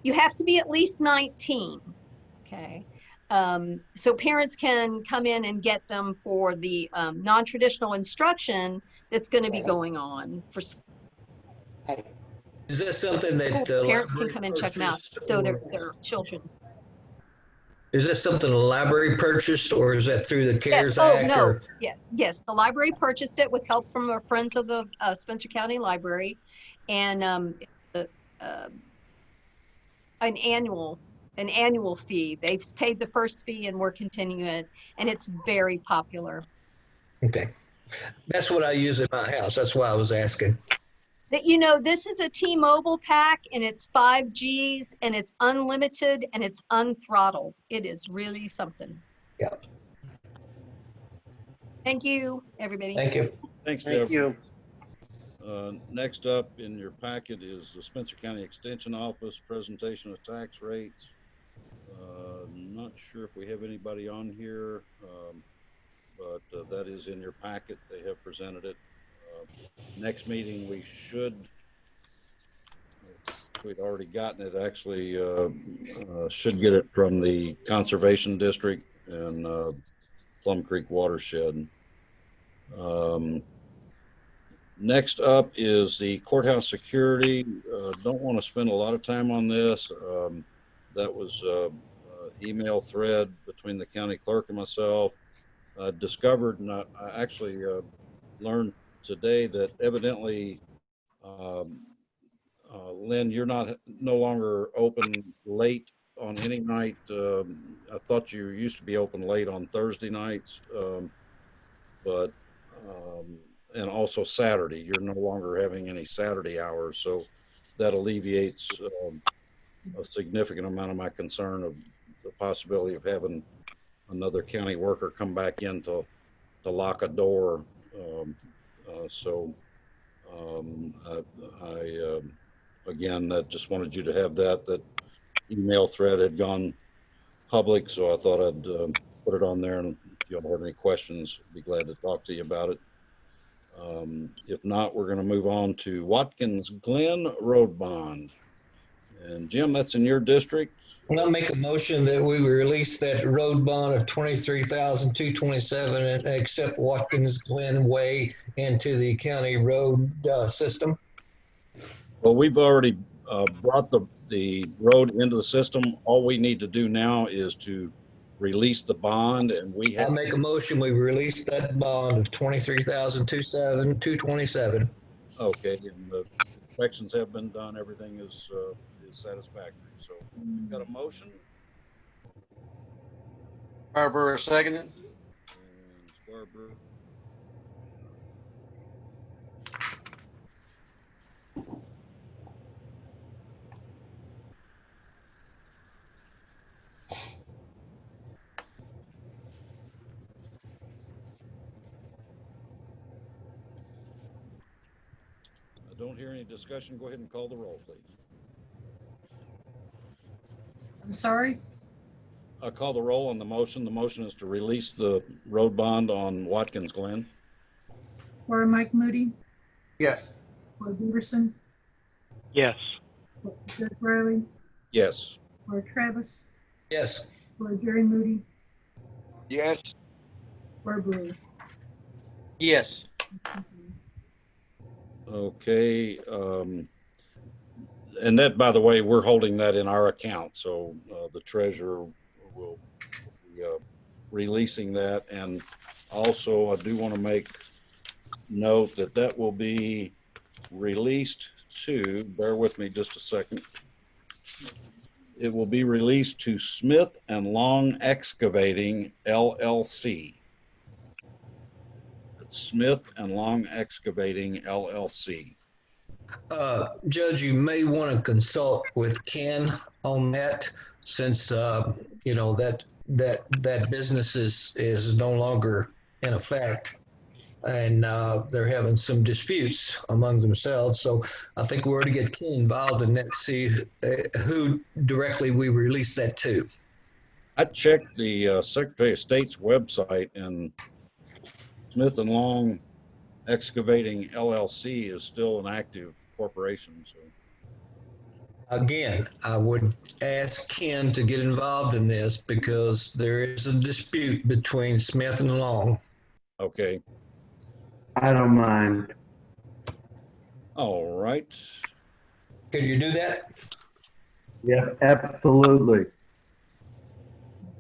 You have to be at least 19. Okay. So parents can come in and get them for the non-traditional instruction that's going to be going on for. Is that something that Parents can come and check them out, so their children. Is that something the library purchased, or is that through the CARES Yes. Oh, Act? no. Or? Yeah. Yes, the library purchased it with help from our friends of the Spencer County Library, and an annual fee. They've paid the first fee, and we're continuing it, and it's very popular. Okay, that's what I use at my house. That's why I was asking. That this is a T-Mobile pack, and it's 5Gs, and it's unlimited, and it's unthrottled. It is really something. Yeah. Thank you, everybody. Thank you. Thanks, Thank Deborah. you. Next up in your packet is the Spencer County Extension Office presentation of tax rates. Not sure if we have anybody on here, but that is in your packet. They have presented it. Next meeting, we'd already gotten it, actually should get it from the Conservation District and Plum Creek Watershed. Next up is the courthouse security. Don't want to spend a lot of time on this. That was email thread between the county clerk and myself. Discovered, and I actually learned today that evidently, Lynn, you're no longer open late on any night. I thought you used to be open late on Thursday nights, but and also Saturday. You're no longer having any Saturday hours, so that alleviates a significant amount of my concern of the possibility of having another county worker come back in to lock a door. Again, I just wanted you to have that email thread had gone public, so I thought I'd put it on there, and if you all have any questions, I'd be glad to talk to you about it. If not, we're going to move on to Watkins Glen Road Bond. And Jim, that's in your district. I'll make a motion that we release that road bond of $23,227 and accept Watkins Glen Way into the county road system. Well, we've already brought the road into the system. All we need to do now is to release the bond, and we have. I'll make a motion. We release that bond of $23,227. Okay, and the inspections have been done. Everything is satisfactory. So we've got a motion. Barbara, second. And Barbara. I don't hear any discussion. Go ahead and call the roll, please. I'm sorry. I'll call the roll on the motion. The motion is to release the road bond on Watkins Glen. Squire Mike Moody, Yes. Squire Beaverson, Yes. Judge Riley, Yes. Squire Travis, Yes. Squire Jerry Moody, Yes, Squire Brewer. Yes. Okay. And that, by the way, we're holding that in our account. So the treasurer will be releasing that. And also, I do want to make note that that will be released to, bear with me just a second. It will be released to Smith and Long Excavating, LLC. Smith and Long Excavating, LLC. Judge, you may want to consult with Ken on that since, that business is no longer in effect. And they're having some disputes among themselves. So I think we're to get Ken involved in that, see who directly we release that to. I checked the Secretary of State's website, and Smith and Long Excavating, LLC is still an active corporation. So Again, I would ask Ken to get involved in this because there is a dispute between Smith and Long. okay. I don't mind. All right. Can you do that? Yes, absolutely.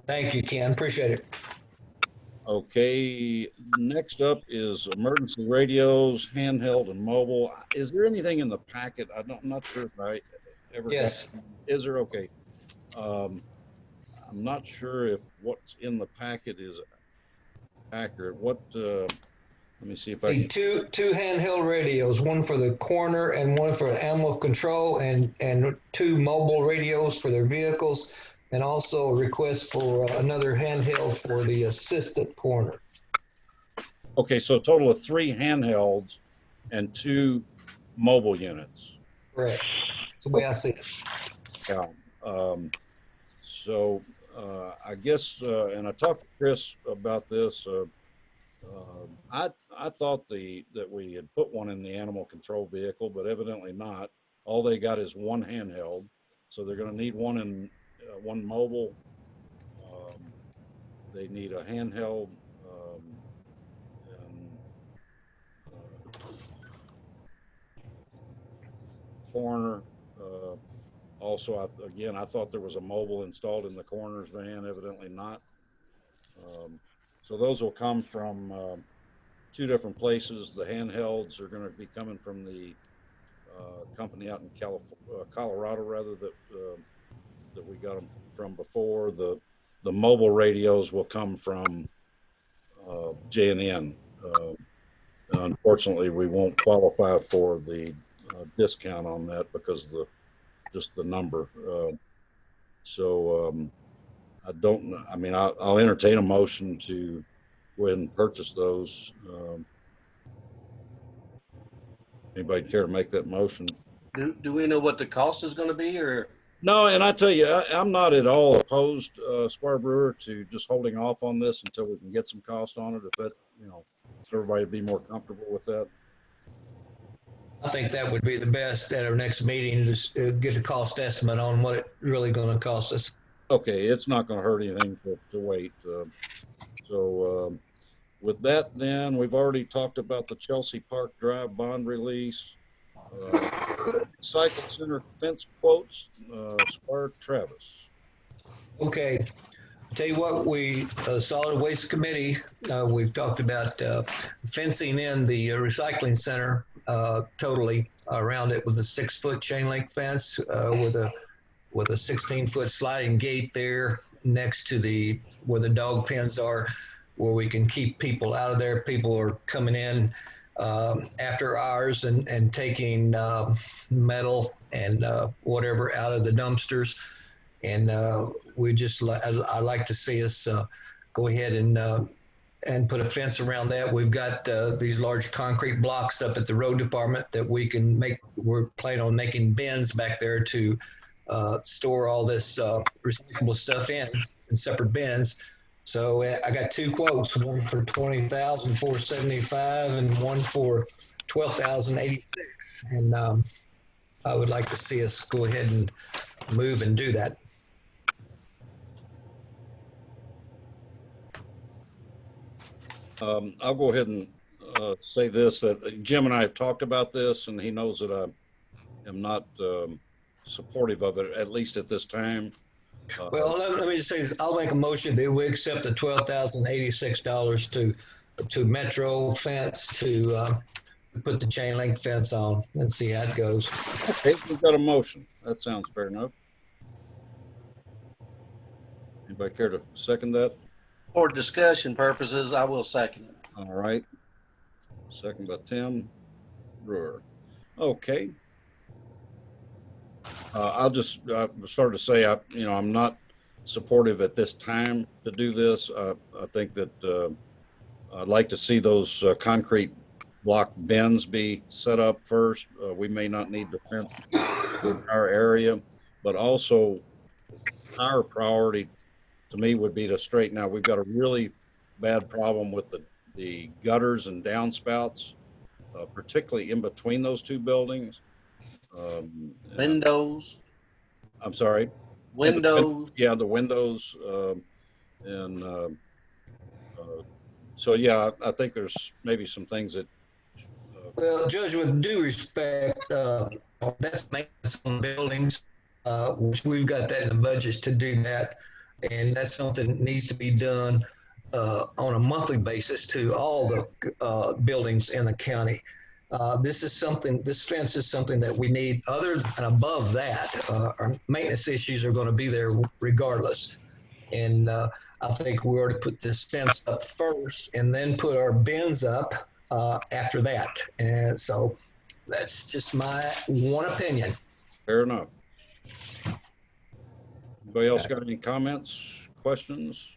Thank you, Ken. Appreciate it. Okay. Next up is emergency radios, handheld and mobile. Is there anything in the packet? I'm not sure if I ever Yes. got. Is there? Okay. I'm not sure if what's in the packet is accurate. What? Let me see if I Hey, can. two handheld radios, one for the coroner and one for animal control, and two mobile radios for their vehicles, and also a request for another handheld for the assistant coroner. Okay, so a total of 3 handhelds and 2 mobile units. Correct. That's the way I see it. Yeah. I guess, and I talked to Chris about this. I thought that we had put one in the animal control vehicle, but evidently not. All they got is 1 handheld, so they're going to need one mobile. They need a handheld, and coroner. Also, I thought there was a mobile installed in the coroner's van. Evidently not. So those will come from 2 different places. The handhelds are going to be coming from the company out in Colorado, rather, that we got them from before. The mobile radios will come from J&N. Unfortunately, we won't qualify for the discount on that because of just the number. I don't know. I mean, I'll entertain a motion to go ahead and purchase those. Anybody care to make that motion? Do we know what the cost is going to be, or? No, and I tell you, I'm not at all opposed, Squire Brewer, to just holding off on this until we can get some cost on it. If that, if everybody would be more comfortable with that. I think that would be the best at our next meeting, just get a cost estimate on what it's really going to cost us. Okay, it's not going to hurt anything to wait. With that, then, we've already talked about the Chelsea Park Drive bond release. Cycle Center fence quotes, Squire Travis. Okay. Tell you what, Solid Waste Committee, we've talked about fencing in the recycling center totally around it with a 6-foot chain link fence with a 16-foot sliding gate there next to where the dog pens are, where we can keep people out of there. People are coming in after hours and taking metal and whatever out of the dumpsters. And I'd like to see us go ahead and put a fence around that. We've got these large concrete blocks up at the road department that we can make. We're planning on making bins back there to store all this recyclable stuff in. in separate bins. So I got two quotes, one for 20,475 and one for 12,086. And I would like to see us go ahead and move and do that. I'll go ahead and say this, that Jim and I have talked about this, and he knows that I am not supportive of it, at least at this time. Well, let me just say this. I'll make a motion that we accept the $12,086 to Metro Fence to put the chain link fence on and see how it goes. Okay, we've got a motion. That sounds fair enough. Anybody care to second that? For discussion purposes, I will second it. All right. Second by Tim Brewer. Okay. I'll just start to say, I'm not supportive at this time to do this. I think that I'd like to see those concrete block bins be set up first. We may not need to fence our area, but also our priority to me would be to straighten out. We've got a really bad problem with the gutters and downspouts, particularly in between those two buildings. Windows. I'm sorry. Windows. Yeah, the windows. So yeah, I think there's maybe some things that. Well, Judge, with due respect, that's maintenance on buildings, which we've got that in the budget to do that. And that's something that needs to be done on a monthly basis to all the buildings in the county. This fence is something that we need. Other and above that, our maintenance issues are going to be there regardless. And I think we ought to put this fence up first and then put our bins up after that. And so that's just my one opinion. Fair enough. Anybody else got any comments, questions,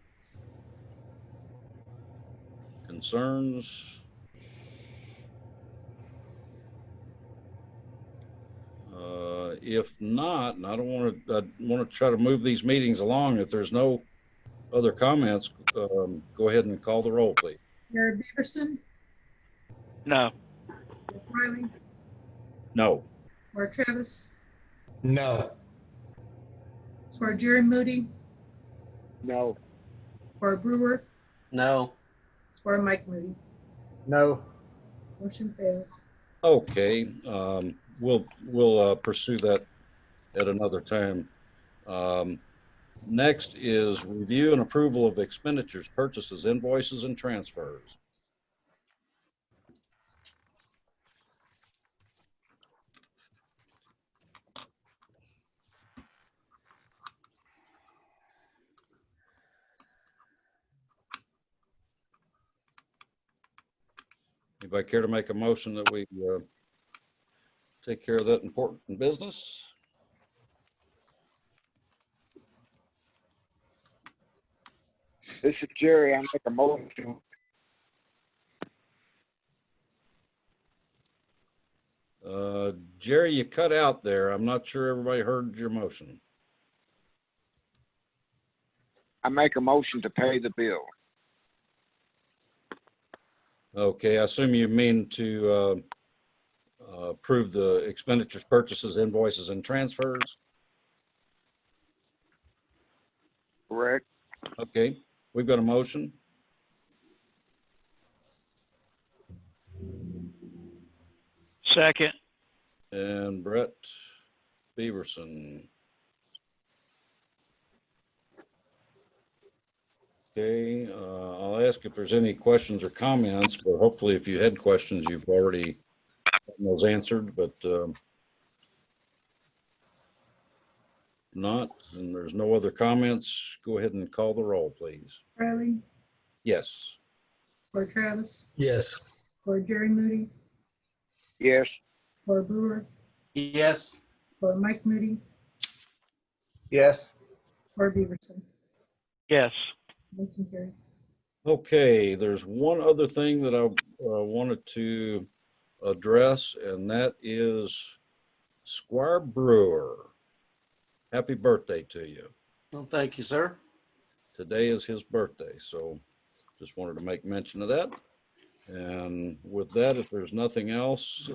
concerns? If not, and I want to try to move these meetings along. If there's no other comments, go ahead and call the roll, please. Gary Beaverson, No. Jeff Riley, No. Laura Travis, No. Squire Jerry Moody, No. Squire Brewer, No. Squire Mike Moody. No. Motion fails. Okay. We'll pursue that at another time. Next is review and approval of expenditures, purchases, invoices, and transfers. Anybody care to make a motion that we take care of that important business? This is Jerry. I make a motion. Jerry, you cut out there. I'm not sure everybody heard your motion. I make a motion to pay the bill. Okay, I assume you mean to approve the expenditures, purchases, invoices, and transfers? Correct. Okay, we've got a motion. Second. And Brett Beaverson. Okay, I'll ask if there's any questions or comments, but hopefully if you had questions, you've already gotten those answered, but not, and there's no other comments. Go ahead and call the roll, please. Riley, Yes. Squire Travis, Yes. Squire Jerry Moody, Yes. Squire Brewer, Yes. Squire Mike Moody, Yes. Squire Beaverson. Yes. Motion carries. Okay, there's one other thing that I wanted to address, and that is Squire Brewer. Happy birthday to you. Well, thank you, sir. today is his birthday. So just wanted to make mention of that. And with that, if there's nothing else,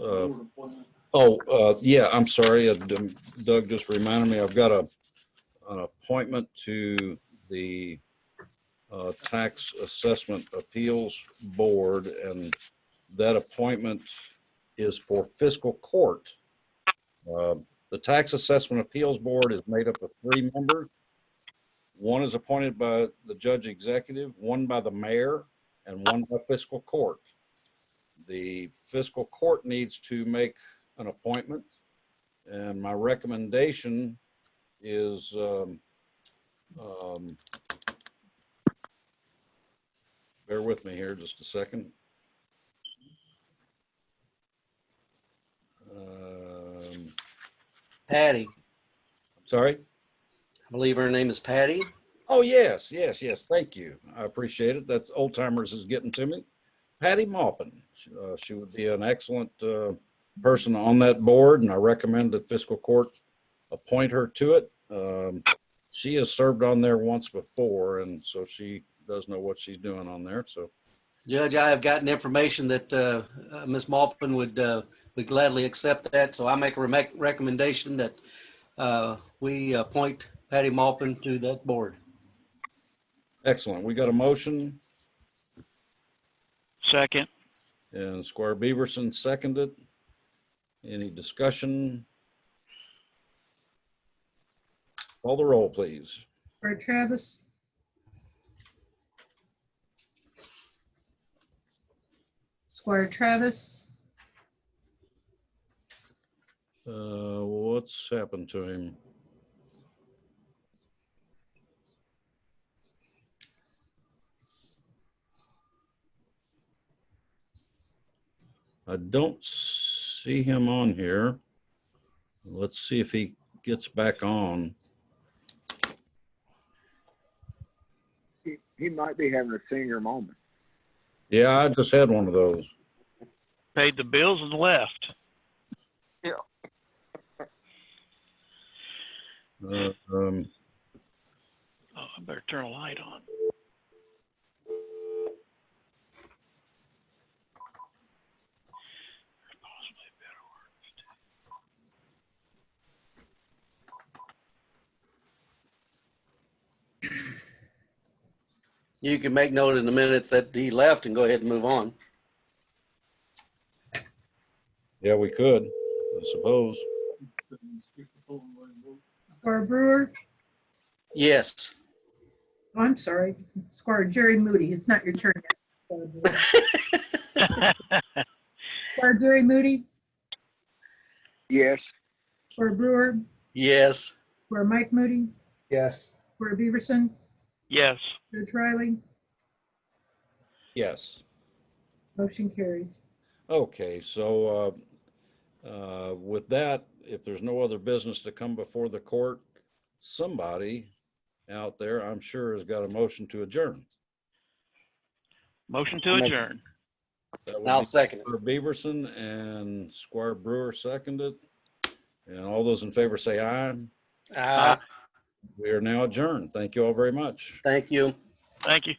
yeah, I'm sorry. Doug just reminded me, I've got an appointment to the Tax Assessment Appeals Board, and that appointment is for fiscal court. The Tax Assessment Appeals Board is made up of 3 members. One is appointed by the judge executive, one by the mayor, and one by fiscal court. The fiscal court needs to make an appointment, and my recommendation is bear with me here just a second. Patty. Sorry? I believe her name is Patty. Oh, yes. Thank you. I appreciate it. That's old timers is getting to me. Patty Maupin. She would be an excellent person on that board, and I recommend that fiscal court appoint her to it. She has served on there once before, and so she does know what she's doing on there. So, Judge, I have gotten information that Ms. Maupin would gladly accept that. So I make a recommendation that we appoint Patty Maupin to that board. excellent. We got a motion, Second. and Squire Beaverson seconded. Any discussion? Call the roll, please. Squire Travis, Squire Travis, What's happened to him? I don't see him on here. Let's see if he gets back on. He might be having a senior moment. Yeah, I just had one of those. Paid the bills and left. Yeah. Oh, I better turn a light on. You can make note in the minutes that he left and go ahead and move on. Yeah, we could, I suppose. Squire Brewer, Yes. oh, I'm sorry, Squire Jerry Moody. It's not your turn yet. Squire Jerry Moody, Yes. Squire Brewer, Yes. Squire Mike Moody, Yes. Squire Beaverson, Yes. Judge Riley, Yes. motion carries. Okay, so with that, if there's no other business to come before the court, somebody out there, I'm sure, has got a motion to adjourn. Motion to adjourn. That would I'll be second it. Squire Beaverson and Squire Brewer seconded. And all those in favor say aye. We are now adjourned. Thank you all very much. Thank you. Thank you.